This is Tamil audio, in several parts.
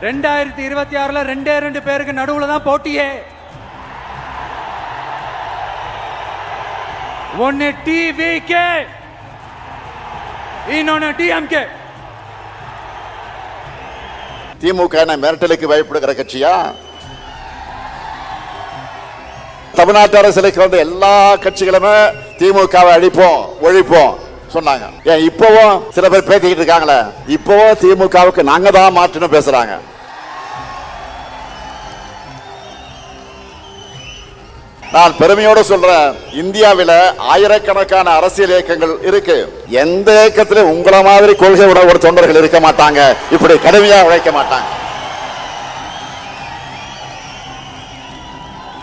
2026 ரெண்டே பேருக்கு நடுவுல தான் போட்டியே. ஒன்னு டிவிகே, இன்னொன்னு டிஎம்கே. திமுக மிரட்டலுக்கு பயப்படுகிற கட்சியா? தமிழ்நாட்டு அரசியலுக்கு வந்து எல்லா கட்சிகளுமே திமுகவை அழிப்போம் ஒழிப்போம் சொன்னாங்க. ஏன் இப்பவும் சில பேர் பேசிக்கிட்டு இருக்காங்களே, இப்பவும் திமுகவுக்கு நாங்க தான் மாற்றணும் பேசுறாங்க. நான் பெருமையோடு சொல்றேன், இந்தியாவில் ஆயிரக்கணக்கான அரசியல் இயக்கங்கள் இருக்கு. எந்த இயக்கத்திலும் உங்களை மாதிரி கொள்கை உட ஒரு தொண்டர்கள் இருக்க மாட்டாங்க, இப்படி கடுமையா உழைக்க மாட்டாங்க.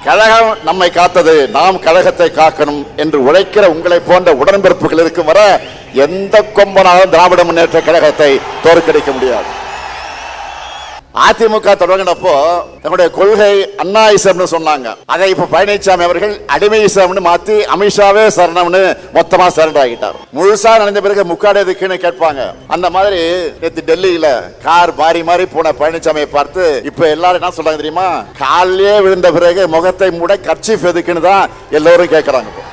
கழகம் நம்மை காத்தது, நாம் கழகத்தை காக்கணும் என்று உழைக்கிற உங்களை போன்ற உடன்பிறப்புகள் இருக்கும் வர எந்த கொம்பனாலும் திராவிட முன்னேற்ற கழகத்தை தோற்கடிக்க முடியாது. அதிமுக தொடங்கினப்போ நம்முடைய கொள்கை அண்ணாயிசம்னு சொன்னாங்க. அதை இப்ப பழனிசாமி அவர்கள் அடிமையிசம்னு மாத்தி அமித்ஷாவே சரணம்னு மொத்தமா சரண்டர் ஆகிட்டார். முழுசா நடந்த பிறகு முக்காடு எதுக்குன்னு கேட்பாங்க. அந்த மாதிரி நேற்று டெல்லியில கார் மாறி மாறி போன பழனிசாமியை பார்த்து இப்ப எல்லாரும் என்ன சொல்றாங்க தெரியுமா? காலிலே விழுந்த பிறகு முகத்தை மூட கர்ச்சீஃப் எதுக்குன்னு தான் எல்லோரும் கேட்கறாங்க.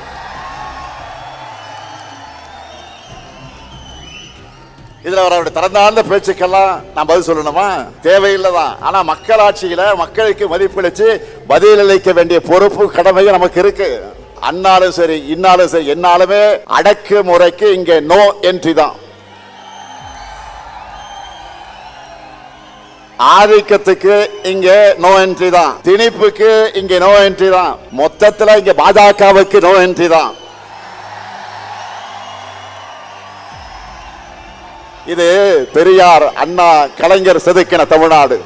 இதுல அவருடைய திறந்தாழ்ந்த பேச்சுக்கெல்லாம் நான் பதில் சொல்லணுமா? தேவையில்லைதான். ஆனா மக்களாட்சியில மக்களுக்கு மதிப்பளிச்சு பதில் அளிக்க வேண்டிய பொறுப்பு கடமையும் நமக்கு இருக்கு. அண்ணாலும் சரி இன்னாலும் சரி என்னாலுமே அடக்கு முறைக்கு இங்க நோ என்ட்ரி தான். ஆதிக்கத்துக்கு இங்க நோ என்ட்ரி தான், திணிப்புக்கு இங்க நோ என்ட்ரி தான், மொத்தத்துல இங்க பாஜகவுக்கு நோ என்ட்ரி தான். இது பெரியார், அண்ணா, கலைஞர் செதுக்கின தமிழ்நாடு.